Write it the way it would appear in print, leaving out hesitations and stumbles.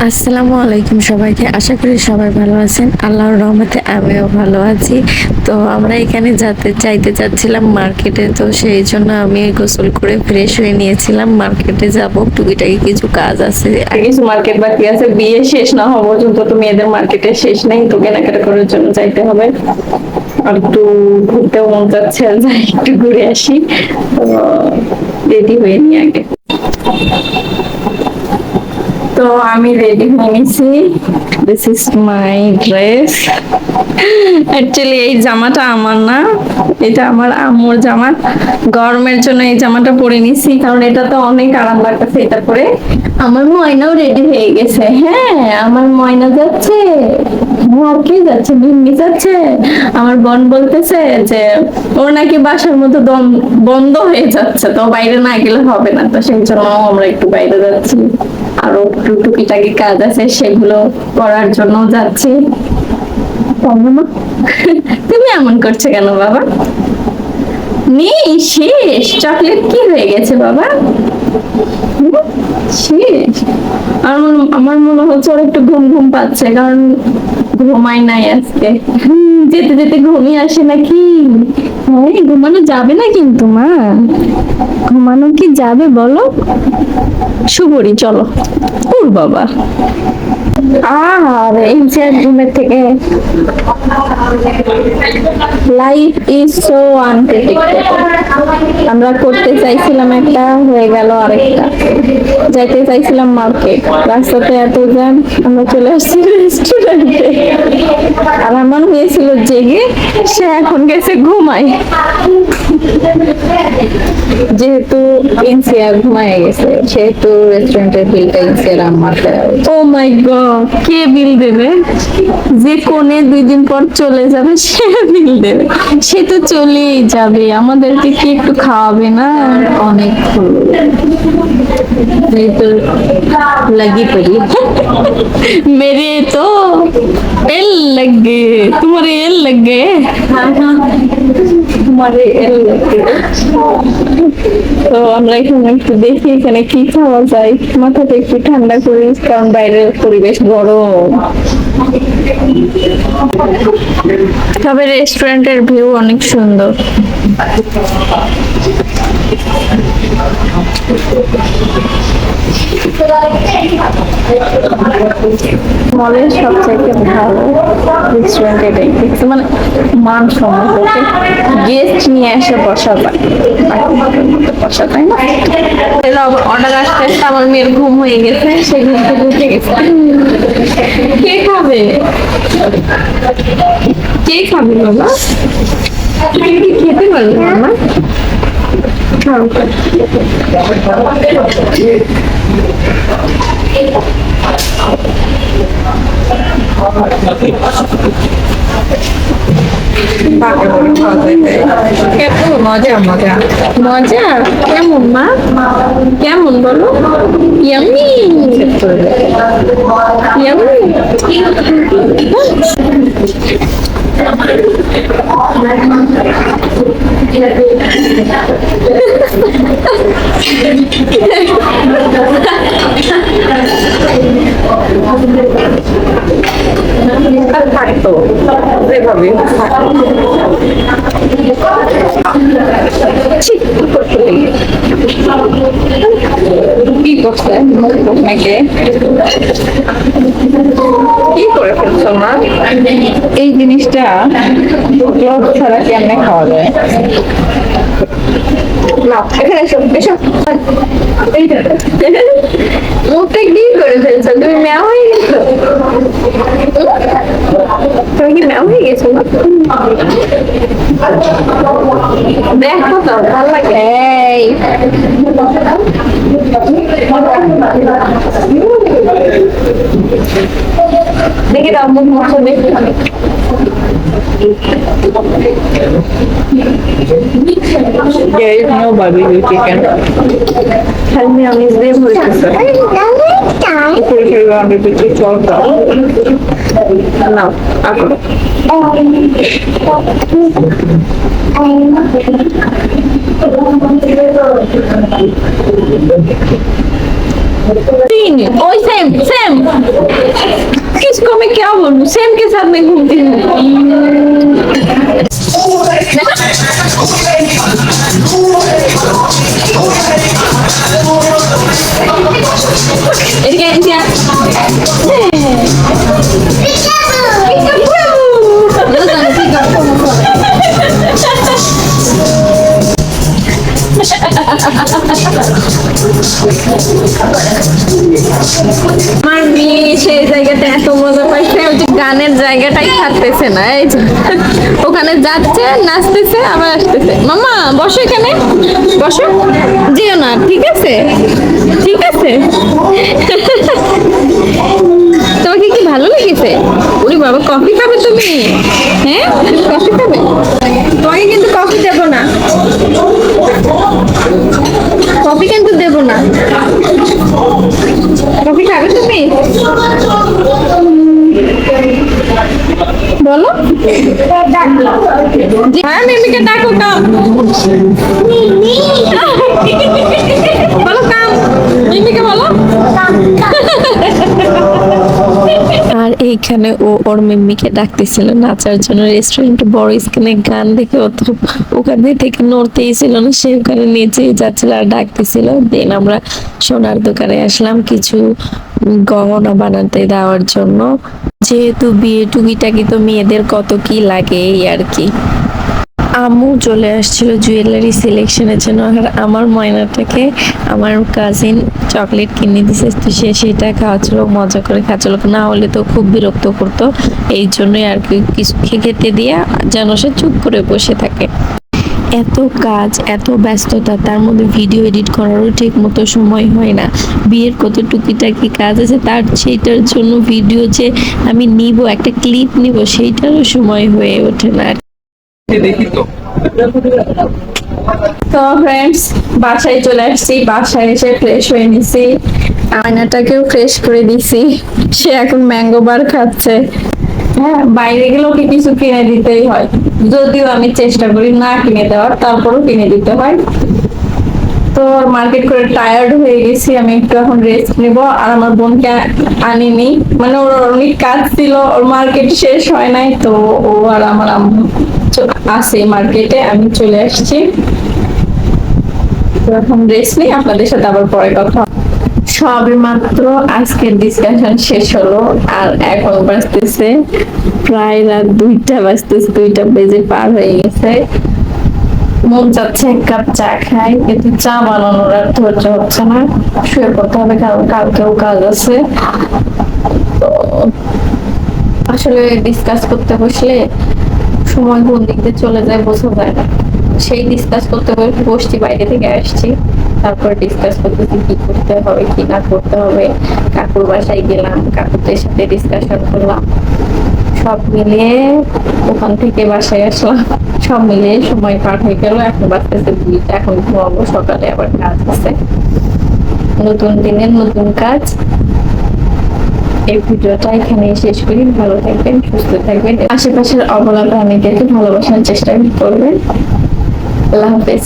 আসসালামু আলাইকুম সবাইকে। আশা করি সবাই ভালো আছেন। আল্লাহর রহমতে আমিও ভালো আছি। তো আমরা এখানে যাইতে চাচ্ছিলাম মার্কেটে, তো সেই জন্য আমি গোসল করে ফ্রেশ হয়ে নিয়েছিলাম। মার্কেটে যাব, টুকিটাকি কিছু কাজ আছে, আর কিছু মার্কেট বাকি আছে, বিয়ে শেষ না হওয়া পর্যন্ত তো মেয়েদের মার্কেটে শেষ নেই, তো কেনাকাটা করার জন্য যাইতে হবে। আর একটু ঘুরতেও মন যাচ্ছে, যাই একটু ঘুরে আসি। তো রেডি হয়ে নি আগে। তো আমি রেডি হয়ে নিছি। This is my dress. Actually এই জামাটা আমার না, এটা আমার আম্মুর জামা। গরমের জন্য এই জামাটা পরে নিছি, কারণ এটা তো অনেক আরাম লাগতেছে এটা পরে। আমার ময়নাও রেডি হয়ে গেছে। হ্যাঁ, আমার ময়না যাচ্ছে। আর কে যাচ্ছে? মিম্মি যাচ্ছে। আমার বোন বলতেছে যে ওর নাকি বাসার মধ্যে দম বন্ধ হয়ে যাচ্ছে, তো বাইরে না গেলে হবে না, তো সেই জন্য আমরা একটু বাইরে যাচ্ছি। আরো একটু টুকিটাকি কাজ আছে, সেগুলো করার জন্য যাচ্ছি। তুমি এমন করছো কেন বাবা? নেই, শেষ। চকলেট কি হয়ে গেছে বাবা? শেষ। আমার মনে হচ্ছে ওর একটু ঘুম ঘুম পাচ্ছে, কারণ ঘুমাই নাই আজকে। যেতে যেতে ঘুমিয়ে আসে নাকি? হ্যাঁ, ঘুমানো যাবে না কিন্তু মা। ঘুমানো কি যাবে বলো? শুভরি চলো। ওর বাবা, আর এই যে ঘুমের থেকে লাইফ ইজ সো আনপ্রেডিক্টেবল। আমরা করতে চাইছিলাম একটা, হয়ে গেল আরেকটা। যাইতে চাইছিলাম মার্কেট, রাস্তাতে এত জ্যাম, আমরা চলে আসছি রেস্টুরেন্টে। আর আমার হয়েছিল জেগে, সে এখন গেছে ঘুমায়। যেহেতু ইনসিয়া ঘুমায় গেছে, সেহেতু রেস্টুরেন্টের বিলটা ইনসিয়ার আমার দেওয়া উচিত। ও মাই গড, কে বিল দেবে? যে কোণে 2 দিন পর চলে যাবে সে বিল দেবে। সে তো চলেই যাবে, আমাদেরকে কি একটু খাওয়াবে না? অনেক तो लगी पड़ी। मेरे तो एल लग गए, तुम्हारे एल लग गए। তোমারে এল লগ গয়ে। তো আমরা এখানে একটু দেখি এখানে কি খাওয়া যায়, মাথাটা একটু ঠান্ডা করি, কারণ বাইরের পরিবেশ গরম। তবে রেস্টুরেন্টের ভিউ অনেক সুন্দর। মলের সবচাইতে ভালো রেস্টুরেন্ট এটাই দেখছি, মানে মানসম্মত। গেস্ট নিয়ে এসে বসা যায়, বসা, তাই না? অর্ডার আসতে আসতে আমার মেয়ের ঘুম হয়ে গেছে, সে ঘুম থেকে উঠে গেছে। কে খাবে? কে খাবে বাবা? তুমি কি খেতে পারবে না? খাও। কেমন মজা? মজা মজা কেমন মা? কেমন বলো? Yummy yummy. থাকতো এভাবে কি করছে নাকি? কি করে ফেলছো মা? এই জিনিসটা ক্লথ ছাড়া কেমনে খাওয়া যায়? না, এখানে এসো এসো। মুখটা কি করে ফেলছো? তুমি ম্যাও হয়ে গেছো? তুমি কি ম্যাও হয়ে গেছো? দেখো তো ভালো লাগে। এই দেখি দাও, মুখ মুখ দেখি। There is no barbecue chicken. Tell me on his name who is this? No, okay. तीन ओए सेम सेम किसको मैं क्या बोलूं सेम के साथ मैं घूमती हूँ আমার মেয়ে সেই জায়গাতে এত মজা পাইছে ওই যে গানের জায়গাটাই থাকতেছে না এই যে ওখানে যাচ্ছে নাচতেছে আবার আসতেছে মামা বসো এখানে বসো যেও না ঠিক আছে ঠিক আছে তোমাকে কি ভালো লেগেছে ওরে বাবা কফি খাবে তুমি হ্যাঁ কফি খাবে তোমাকে কিন্তু কফি দেবো না কফি কিন্তু দেবো না কফি খাবে তুমি বলো হ্যাঁ মিমিকে ডাকো কাম বলো কাম মিমিকে বলো আর এইখানে ও ওর মিম্মিকে ডাকতেছিল নাচার জন্য রেস্টুরেন্টে বড় স্ক্রিনে গান দেখে ও তো ওখানে থেকে নড়তেই ছিল না সে ওখানে নিচেই যাচ্ছিল আর ডাকতেছিল দেন আমরা সোনার দোকানে আসলাম কিছু গহনা বানাতে দেওয়ার জন্য যেহেতু বিয়ে টুকিটাকি তো মেয়েদের কত কি লাগে এই আর কি আম্মু চলে আসছিল জুয়েলারি সিলেকশনের জন্য আর আমার ময়নাটাকে আমার কাজিন চকলেট কিনে দিছে তো সে সেটা খাওয়াচ্ছিল মজা করে খাচ্ছিল না হলে তো খুব বিরক্ত করতো এই জন্যই আর কি কিছু খেতে দিয়ে যেন সে চুপ করে বসে থাকে এত কাজ এত ব্যস্ততা তার মধ্যে ভিডিও এডিট করারও ঠিক মতো সময় হয় না বিয়ের কত টুকিটাকি কাজ আছে তার সেইটার জন্য ভিডিও যে আমি নিব একটা ক্লিপ নিব সেইটারও সময় হয়ে ওঠে না তো ফ্রেন্ডস বাসায় চলে আসছি বাসায় এসে ফ্রেশ হয়ে নিছি আয়নাটাকেও ফ্রেশ করে দিছি সে এখন ম্যাঙ্গো বার খাচ্ছে হ্যাঁ বাইরে গেলেও কি কিছু কিনে দিতেই হয় যদিও আমি চেষ্টা করি না কিনে দেওয়ার তারপরও কিনে দিতে হয় তো মার্কেট করে টায়ার্ড হয়ে গেছি আমি একটু এখন রেস্ট নিব আর আমার বোনকে আনিনি মানে ওর অনেক কাজ ছিল ওর মার্কেট শেষ হয় নাই তো ও আর আমার আম্মু আছে মার্কেটে আমি চলে আসছি তো এখন রেস্ট নেই আপনাদের সাথে আবার পরে কথা সবে মাত্র আজকের ডিসকাশন শেষ হলো আর এখন বাজতেছে প্রায় রাত 2টা বাজতেছে 2টা বেজে পার হয়ে গেছে মন চাচ্ছে এক কাপ চা খাই কিন্তু চা বানানোর আর ধৈর্য হচ্ছে না শুয়ে পড়তে হবে কারণ কালকেও কাজ আছে তো আসলে ডিসকাস করতে বসলে সময় কোন দিক দিয়ে চলে যায় বোঝা যায় না সেই ডিসকাস করতে বসছি বাইরে থেকে আসছি তারপর ডিসকাস করতেছি কি করতে হবে কি না করতে হবে কাকুর বাসায় গেলাম কাকুদের সাথে ডিসকাশন করলাম সব মিলিয়ে ওখান থেকে বাসায় আসলাম সব মিলিয়ে সময় পার হয়ে গেল এখন বাজতেছে 2টা এখন ঘুমাবো সকালে আবার কাজ আছে নতুন দিনের নতুন কাজ এই ভিডিওটা এখানে শেষ করি ভালো থাকবেন সুস্থ থাকবেন আশেপাশের অবলা প্রাণীদেরকে ভালোবাসার চেষ্টা করবেন আল্লাহ হাফেজ